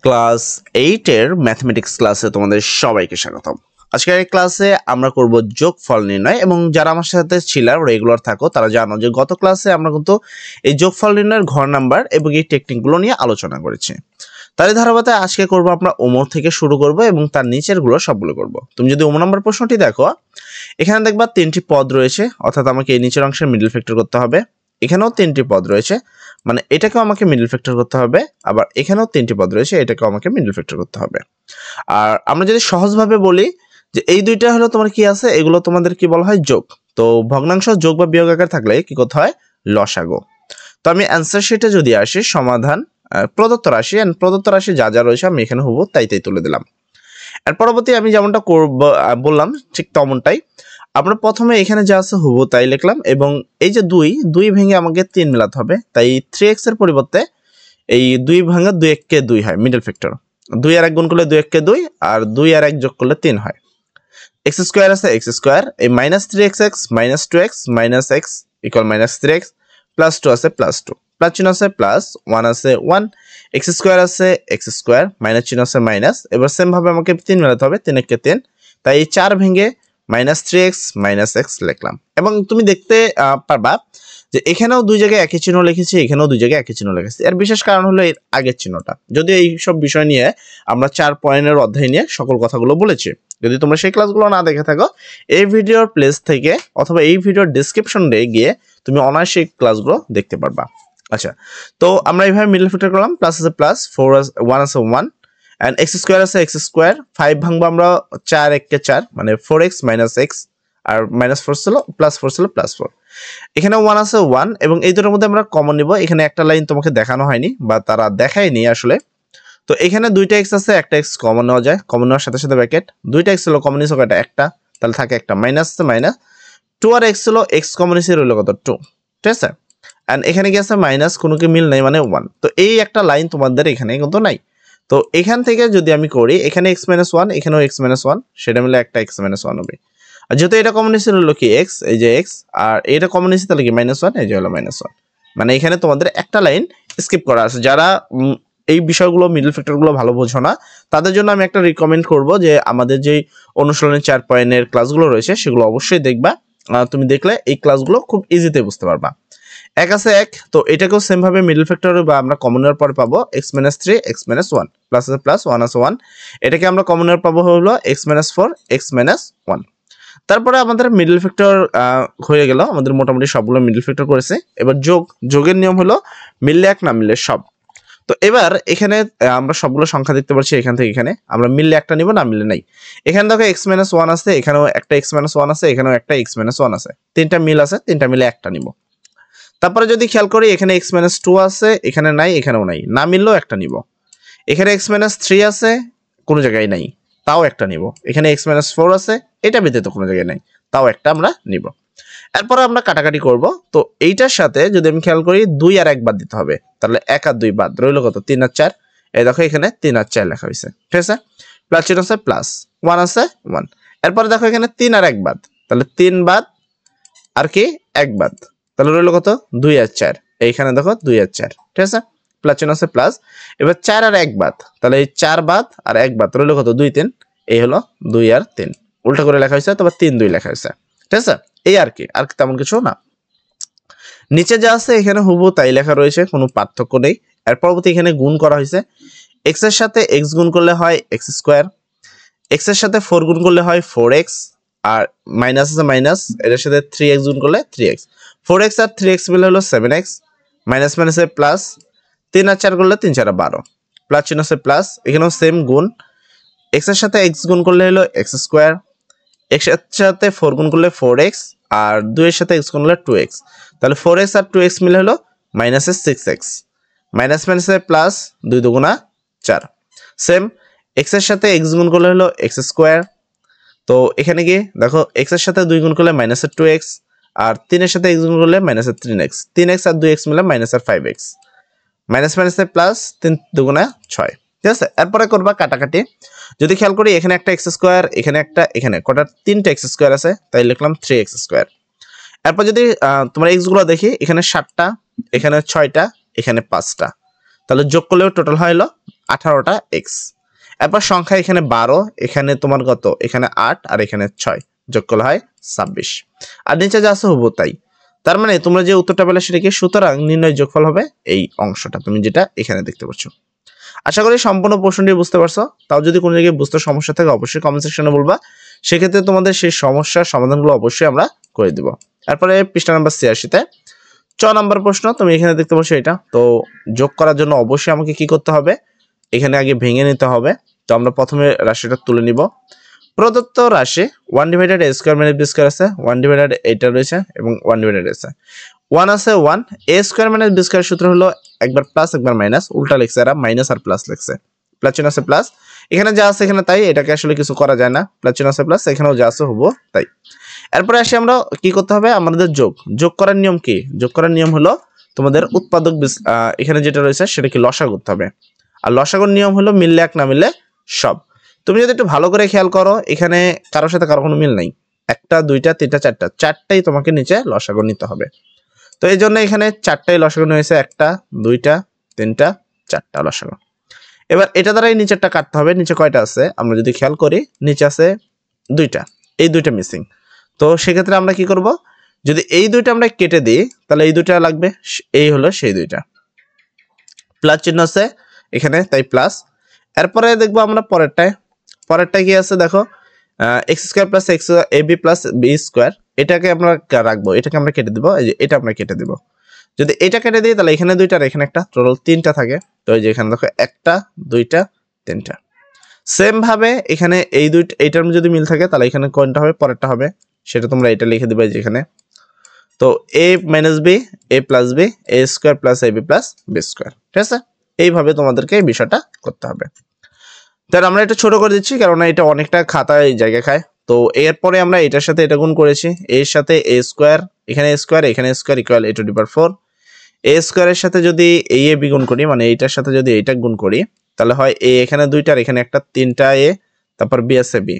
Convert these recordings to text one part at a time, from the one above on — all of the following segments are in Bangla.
ক্লাস 8 এর ম্যাথমেটিক্স ক্লাসে তোমাদের সবাইকে স্বাগতম। আজকের এই ক্লাসে আমরা করব যোগফল নির্ণয় এবং যারা আমার সাথে ছিল রেগুলার থাকো তারা জানো যে গত ক্লাসে আমরা কিন্তু এই যোগফল নির্ণয়ের ঘর নাম্বার এবং এই টেকনিকগুলো নিয়ে আলোচনা করেছি। তারই ধারাবাহিকতায় আজকে করব আমরা ওমর থেকে শুরু করব এবং তার নিচের গুলো সবগুলো করব। তুমি যদি ওমর নাম্বার প্রশ্নটি দেখো, এখানে দেখবা তিনটি পদ রয়েছে, অর্থাৎ আমাকে এই নিচের অংশের মিডল ফ্যাক্টর করতে হবে। এখানেও তিনটি পদ রয়েছে, মানে এটাকেও আমাকে মিডল ফ্যাক্টর করতে হবে, আবার এখানেও তিনটি পদ রয়েছে, এটাকেও আমাকে মিডল ফ্যাক্টর করতে হবে। আর আমরা যদি সহজভাবে বলি যে এই দুইটা হলো তোমার কি আছে, এগুলো তোমাদের কি বলা হয় যোগ। তো ভগ্নাংশ যোগ বা বিয়োগ আকার থাকলে কি করতে হয়, লসাগু। তো আমি অ্যান্সার শিটে যদি আসি সমাধান প্রদত্ত রাশি প্রদত্ত রাশি যা যা রয়েছে আমি এখানে হুবহু তাই তুলে দিলাম। এর পরবর্তী আমি যেমনটা বললাম ঠিক তেমনটাই আমরা প্রথমে এখানে যা আছে হুবহু তাই লিখলাম এবং এই যে দুই ভেঙে আমাকে 3 মেলাতে হবে, তাই 3x এর পরিবর্তে এই 2 ভাঙা 2 কে 2 হয় মিডল ফ্যাক্টর। 2 আর 1 গুণ করলে 2 কে 2 আর 2 আর 1 যোগ করলে 3 হয়। x স্কয়ার আছে x স্কয়ার, এই -3xx -2x - x = -3x, +2 আছে +2, প্লাস চিহ্ন আছে প্লাস, 1 আছে 1, x স্কয়ার আছে x স্কয়ার, মাইনাস চিহ্ন আছে মাইনাস। এবার সেম ভাবে আমাকে 3 মেলাতে হবে, 3 কে 3, তাই 4 ভেঙে -3x - x লিখলাম। এবং তুমি দেখতে পারবা যে এখানেও দুই জায়গায় একই চিহ্ন লিখেছি, এখানেও দুই জায়গায় একই চিহ্ন লিখেছি। এর বিশেষ কারণ হলো এর আগের চিহ্নটা। যদিও এই সব বিষয় নিয়ে আমরা 4 পয়েন্টের অধ্যায় নিয়ে সকল কথাগুলো বলেছি। যদি তোমরা সেই ক্লাসগুলো না দেখে থাকো, এই ভিডিওর প্লেস থেকে অথবা এই ভিডিওর ডেসক্রিপশনে গিয়ে তুমি অনায়াসে এই ক্লাসগুলো দেখতে পারবা। আচ্ছা, তো আমরা এইভাবে মিডল ফ্যাক্টর করলাম, প্লাস আছে প্লাস, 4 আছে 1 আছে 1 এন্ড x স্কয়ার আছে x স্কয়ার, 5 ভাঙবো আমরা 4 1 কে 4 মানে 4x - x আর -4 ছিল +4 ছিল +4। এখানে 1 আছে 1 এবং এই দুটোর মধ্যে আমরা কমন নিব। এখানে একটা লাইন তোমাকে দেখানো হয়নি বা তারা দেখায়নি আসলে। তো এখানে দুইটা x আছে, একটা x কমন নেওয়া যায়, কমন নেওয়ার সাথে সাথে ব্র্যাকেট, দুইটা x ছিল কমন নিছে কয়টা, একটা, তাহলে থাকে একটা, মাইনাস আছে মাইনাস 2 আর x ছিল x কমন নিছে রইল কত 2, ঠিক আছে। এন্ড এখানে কি আছে মাইনাস, কোনো কি মিল নাই মানে 1। তো এই একটা লাইন তোমাদের এখানে কিন্তু নাই। তো এখান থেকে যদি আমি করি, এখানে x - 1, এখানেও x - 1, সেটা মিলে একটা x - 1 হবে। আর যেহেতু এটা কমন নিছে হলো কি x, এই যে x, আর এটা কমন নিছে তাহলে কি -1, এই যে হলো -1। মানে এখানে তোমাদের একটা লাইন স্কিপ করা আছে। যারা এই বিষয়গুলো মিডল ফ্যাক্টর গুলো ভালো বোঝো না, তাদের জন্য আমি একটা রিকমেন্ড করব যে আমাদের যে অনুশীলনের 4 পয়েন্টের ক্লাসগুলো রয়েছে সেগুলো অবশ্যই দেখবা। তুমি দেখলে এই ক্লাসগুলো খুব ইজিতে বুঝতে পারবা। 1 আছে 1, তো এটাকেও সেম ভাবে মিডল ফ্যাক্টর বা আমরা কমন নেওয়ার পরে পাবো x - 3 x - 1, প্লাস আছে প্লাস, 1 আছে 1, এটাকে আমরা কমন নেওয়ার পাবো হলো x - 4 x - 1। তারপরে আমাদের মিডল ফ্যাক্টর হয়ে গেল, আমাদের মোটামুটি সবগুলো মিডল ফ্যাক্টর করেছে। এবার যোগের নিয়ম হলো মিললে এক না মিললে সব। তো এবার এখানে আমরা সবগুলো সংখ্যা দেখতে পাচ্ছি, এখান থেকে এখানে আমরা মিললে একটা নিব, না মিললে নাই। এখানে দেখো x - 1 আছে, এখানেও একটা x - 1 আছে, এখানেও একটা x - 1 আছে, তিনটা মিল আছে, তিনটা মিলে একটা নিব। তারপরে যদি খেয়াল করি এখানে x - 2 আছে, এখানে নাই, এখানেও নাই, না মিললেও একটা নিব। এখানে x - 3 আছে, কোনো জায়গায় নাই, তাও একটা নিব। এখানে x - 4 আছে, এটা ব্যতীত কোনো জায়গায় নাই, তাও একটা আমরা নিব। এরপরে আমরা কাটাকাটি করব। তো এইটার সাথে যদি আমি খেয়াল করি 2 আর 1 বাদ দিতে হবে, তাহলে 1 আর 2 বাদ, রইল কত 3 আর 4। এই দেখো এখানে 3 আর 4 লেখা হয়েছে, ঠিক আছে। প্লাস চিহ্ন আছে প্লাস, 1 আছে 1। এরপরে দেখো এখানে 3 আর 1 বাদ, তাহলে 3 বাদ আর কি 1 বাদ, তাহলে রইল কত 2 আর 4। এইখানে দেখো 2 আর 4, ঠিক আছে। প্লাস চিহ্ন আছে প্লাস। এবার 4 আর 1 বাদ, তাহলে এই 4 বাদ আর 1 বাদ, রইল কত 2 3। এই হলো 2 আর 3, উল্টা করে লেখা হয়েছে, তবে 3 2 লেখা হয়েছে, ঠিক আছে। এই আর কি তেমন কিছু না। নিচে যা আছে এখানে হুবহু তাই লেখা রয়েছে, কোনো পার্থক্য নেই। এর পরবর্তী এখানে গুণ করা হয়েছে, x এর সাথে x গুণ করলে হয় x স্কয়ার, x এর সাথে 4 গুণ করলে হয় 4x, আর মাইনাস আছে মাইনাস, এর সাথে 3x গুণ করলে 3x, 4x আর 3x মিলে হলো 7x, মাইনাস মাইনাসে প্লাস, 3 আর 4 করলে 3 4 12, প্লাস চিহ্ন আছে প্লাস। এখানেও সেম গুণ, x এর সাথে x গুণ করলে হলো x স্কয়ার, x এর সাথে 4 গুণ করলে 4x, আর 2 এর সাথে x গুণ করলে 2x, তাহলে 4x আর 2x মিলে হলো -6x, মাইনাস মাইনাসে প্লাস, 2 দুগুণা 4। সেম x এর সাথে x গুণ করলে হলো x স্কয়ার, তো এখানে কি দেখো x এর সাথে 2 গুণ করলে -2x, আর 3 এর সাথে x গুণ করলে -3x, 3x আর 2x মিলে -5x, মাইনাস মাইনাসে প্লাস, 3 দুগুণা 6, ঠিক আছে। এরপরে করবা কাটাকাটি। যদি খেয়াল করি এখানে একটা x স্কয়ার, এখানে একটা, এখানে কটা 3টা x স্কয়ার আছে, তাই লিখলাম 3x স্কয়ার। এরপর যদি তোমার x গুলো দেখি, এখানে 7টা, এখানে 6টা, এখানে 5টা, তাহলে যোগ করলেও টোটাল হলো 18টা এক্স। এরপর সংখ্যা এখানে 12, এখানে তোমার কত, এখানে 8 আর এখানে 6, যোগ করলে হয় 26। আর নিচে যা আছে হুবহু তাই। তার মানে তোমরা যে উত্তরটা পেলে সেটা কি, সুতরাং নির্ণয় যোগফল হবে এই অংশটা, তুমি যেটা এখানে দেখতে পাচ্ছ। আশা করি সম্পূর্ণ প্রশ্নটি বুঝতে পারছো। তাও যদি কোনো জায়গায় বুঝতে সমস্যা থাকে অবশ্যই কমেন্ট সেকশনে বলবা, সেক্ষেত্রে তোমাদের সেই সমস্যার সমাধানগুলো অবশ্যই আমরা করে দিব। তারপরে পৃষ্ঠা নাম্বার 86-তে 6 নম্বর প্রশ্ন, তুমি এখানে দেখতে পাচ্ছ এটা। তো যোগ করার জন্য অবশ্যই আমাকে কি করতে হবে, এখানে আগে ভেঙে নিতে হবে। তো আমরা প্রথমে রাশিটা তুলে নিব। প্রদত্ত রাশি 1 divided a square minus b square আছে, 1 ডিভাইডেড এটা রয়েছে এবং 1 ডিভাইডেড আছে, 1 আছে 1। a square minus b square সূত্র হলো একবার প্লাস একবার মাইনাস, উল্টা লিখছে এরা, মাইনাস আর প্লাস লিখছে। প্লাস চিহ্ন আছে প্লাস, এখানে যা আছে এখানে তাই, এটাকে আসলে কিছু করা যায় না। প্লাস চিহ্ন আছে প্লাস, এখানেও যা আছে হবো তাই। এরপরে আসি আমরা কি করতে হবে, আমাদের যোগ করার নিয়ম কি, যোগ করার নিয়ম হলো তোমাদের উৎপাদক এখানে যেটা রয়েছে সেটা কি লসাগু করতে হবে। আর লসাগুর নিয়ম হলো মিললে এক না মিললে সব। তুমি যদি একটু ভালো করে খেয়াল করো, এখানে কারোর সাথে কারো কোনো মিল নাই, 1টা 2টা 3টা 4টা, 4টাই তোমাকে নিচে লসাগু নিতে হবে। তো এই জন্য এখানে 4টাই লসাগু হয়েছে, 1টা 2টা 3টা 4টা লসাগু। এবার এটা দ্বারাই নিচেরটা কাটতে হবে। নিচে কয়টা আছে আমরা যদি খেয়াল করি, নিচে আছে 2টা, এই 2টা মিসিং। তো সেক্ষেত্রে আমরা কি করব, যদি এই 2টা আমরা কেটে দিই তাহলে এই 2টা লাগবে, এই হলো সেই 2টা। প্লাস চিহ্ন আছে এখানে তাই প্লাস। এরপরে দেখবো আমরা পরেরটায় কি আছে দেখো, এক্স স্কোয়ার প্লাস এক্স এ বি প্লাস বি স্কোয়ার, এটাকে আমরা রাখবো, এটাকে আমরা কেটে দিব, এই যে এটা আমরা কেটে দিব। যদি এটা কেটে দিই তাহলে এখানে 2টা আর এখানে একটা, টোটাল 3টা থাকে। তো এই যে এখানে দেখো 1টা 2টা 3টা। সেম ভাবে এখানে এই এইটার যদি মিল থাকে তাহলে এখানে কোনটা হবে, পরেরটা হবে, সেটা তোমরা এটা লিখে দিবে যে এখানে। তো a minus B A plus B A square plus A B plus B square, ঠিক আছে। এইভাবে তোমাদেরকে এই বিষয়টা করতে হবে। তাহলে আমরা এটা ছোট করে দিচ্ছি কারণ এটা অনেকটা খাতায় জায়গা খায়। তো এরপরে আমরা এটার সাথে এটা গুণ করেছি, এর সাথে এ স্কোয়ার, এখানে স্কোয়ার এখানে square equal a to the power 4। A স্কোয়ারের সাথে যদি এই এ বি গুণ করি, মানে এইটার সাথে যদি এইটা গুণ করি তাহলে হয় এ এখানে 2টা আর এখানে একটা, 3টা এ, তারপর বি আছে বি।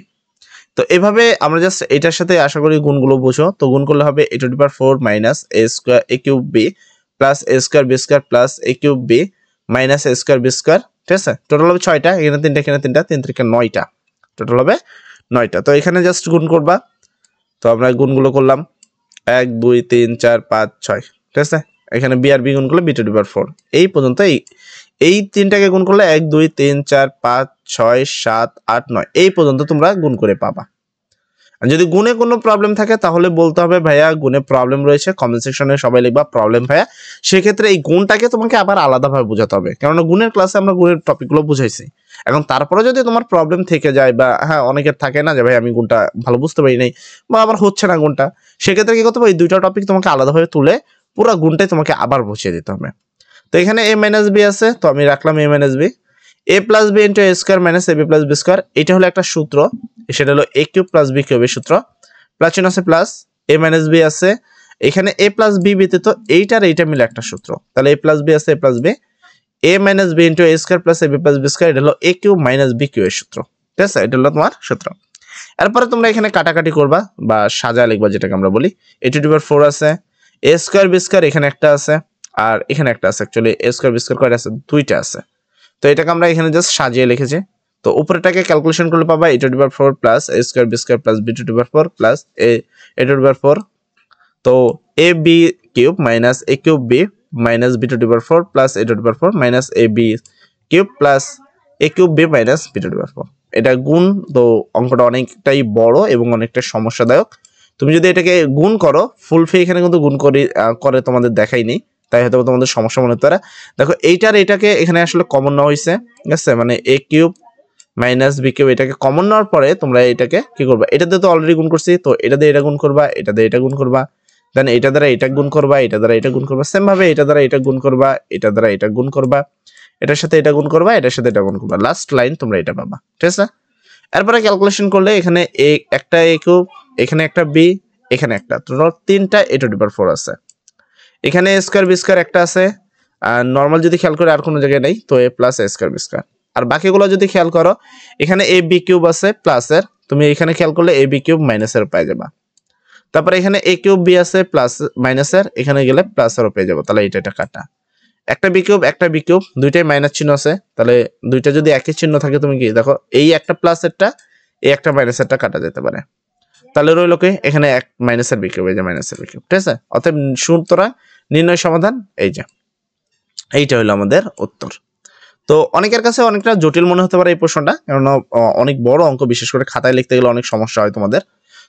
তো এভাবে আমরা জাস্ট এটার সাথে আশা করি গুণগুলো বুঝো। তো গুণ করলে হবে a to the power 4 minus a square a cube B plus a square B square plus a cube B minus a square B square, ঠিক আছে। টোটাল হবে 6টা, এখানে 3টা এখানে 3টা, 3 থেকে 9টা, টোটাল হবে 9টা। তো এখানে জাস্ট গুণ করবা। তো আমরা গুণগুলো করলাম 1 2 3 4 5 6, ঠিক আছে। এখানে বি আর বি গুণ করলে বি টু দি পাওয়ার 4 এই পর্যন্ত। এই 3টাকে গুণ করলে 1 2 3 4 5 6 7 8 9 এই পর্যন্ত তোমরা গুণ করে পাবা। আর যদি গুণে কোনো প্রবলেম থাকে তাহলে বলতে হবে ভাইয়া গুণে প্রবলেম রয়েছে, কমেন্ট সেকশনে সবাই লিখবা প্রবলেম ভাইয়া। সেক্ষেত্রে এই গুণটাকে তোমাকে আবার আলাদাভাবে বোঝাতে হবে, কেননা গুণের ক্লাসে আমরা গুণের টপিকগুলো বুঝাইছি। এখন তারপরে যদি তোমার প্রবলেম থেকে যায়, বা হ্যাঁ অনেকের থাকে না যে ভাই আমি গুণটা ভালো বুঝতে পারি নাই বা আমার হচ্ছে না গুণটা, সেক্ষেত্রে কি করতে হবে, এই 2টা টপিক তোমাকে আলাদাভাবে তুলে পুরো গুণটাই তোমাকে আবার বুঝিয়ে দিতে হবে। তো এখানে a মাইনাস বি আছে, তো আমি রাখলাম a minus B, a plus B into A square minus A B plus B square, এটা হলো একটা সূত্র, সেটা হলো a কিউব প্লাস বি কিউবের সূত্র। প্লাস চিহ্ন আছে প্লাস, a মাইনাস বি আছে, এখানে a প্লাস বি ব্যতীত এইটার এইটা মিলে একটা সূত্র, তাহলে a প্লাস বি আছে a plus B, a minus B into A square plus A B plus B square, এটা হলো a কিউব মাইনাস বি কিউবের সূত্র, ঠিক আছে। এটা হলো তোমার সূত্র। এরপরে তোমরা এখানে কাটাকাটি করবা বা সাজা লিখবা, যেটাকে আমরা বলি a টু দি পাওয়ার 4 আছে, a স্কোয়ার বি স্কোয়ার এখানে একটা আছে আর এখানে একটা আছে, actually a square B square কয়টা আছে, 2টা আছে। তো এটাকে আমরা এখানে জাস্ট সাজিয়ে লিখেছি। তো উপরেটাকে ক্যালকুলেশন করলে পাবা a to the power 4 plus a square B square plus b to the power 4 plus a to the power 4। তো a b cube minus a cube b minus b to the power 4 plus a to the power 4 minus a b cube plus a cube b minus b to the power 4। এটা গুণ, তো অঙ্কটা অনেকটাই বড় এবং অনেকটা সমস্যাদায়ক। তুমি যদি এটাকে গুণ করো, ফুল ফি এখানে কিন্তু গুণ করে তোমাদের দেখাইনি, তাই হয়তো তোমাদের সমস্যা মনে হতে পারে। দেখো এইটার এটাকে এখানে আসলে কমন নেওয়া হয়েছে, ঠিক আছে, মানে a cube minus B cube এটাকে কমন নেওয়ার পরে তোমরা এটাকে কি করবা, এটা দিয়ে তো অলরেডি গুণ করছি, তো এটা দিয়ে এটা গুণ করবা, এটা দিয়ে এটা গুণ করবা, দেন এটা দ্বারা এটা গুণ করবা, এটা দ্বারা এটা গুণ করবা, সেম ভাবে এটা দ্বারা এটা গুণ করবা, এটা দ্বারা এটা গুণ করবা, এটার সাথে এটা গুণ করবা, এটার সাথে এটা গুণ করবা, লাস্ট লাইন তোমরা এটা পাবা, ঠিক আছে। এরপরে ক্যালকুলেশন করলে এখানে একটা a কিউব, এখানে একটা b, এখানে একটা, টোটাল 3টা a টু দি পাওয়ার 4 আছে। এখানে a স্কয়ার b স্কয়ার একটা আছে, আর নরমাল যদি খেয়াল করে আর কোনো জায়গায় নেই, তো a plus a square b square. আর বাকিগুলো যদি খেয়াল করো এখানে a b কিউব আছে প্লাসের, তুমি এখানে খেয়াল করলে a b কিউব মাইনাসের পেয়ে যাবা। তারপরে এখানে a কিউব b আছে প্লাস মাইনাসের, এখানে গেলে প্লাসেরও পেয়ে যাবো, তাহলে এটা কাটা। একটা বি কিউব দুইটাই মাইনাস চিহ্ন আছে, তাহলে দুইটা যদি একই চিহ্ন থাকে তুমি কি দেখো এই একটা প্লাসেরটা এই একটা মাইনাসেরটা কাটা যেতে পারে, তাহলে রইল কি এখানে এক মাইনাসের বি কিউব, এই যে মাইনাসের বি কিউব, ঠিক আছে। অতএব সূত্রটা নির্ণয় সমাধান এই যে এইটা হলো আমাদের উত্তর। তো অনেকের কাছে অনেকটা জটিল মনে হতে পারে এই প্রশ্নটা, কারণ অনেক বড় অঙ্ক, বিশেষ করে খাতায় লিখতে গেলে অনেক সমস্যা হয় তোমাদের।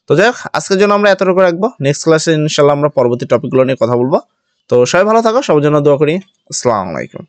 তো যাই হোক, আজকের জন্য আমরা এতটুকু রাখবো। নেক্সট ক্লাসে ইনশাল্লাহ আমরা পরবর্তী টপিকগুলো নিয়ে কথা বলবো। তো সবাই ভালো থাকো, সবার জন্য দোয়া করি। আসসালামু আলাইকুম।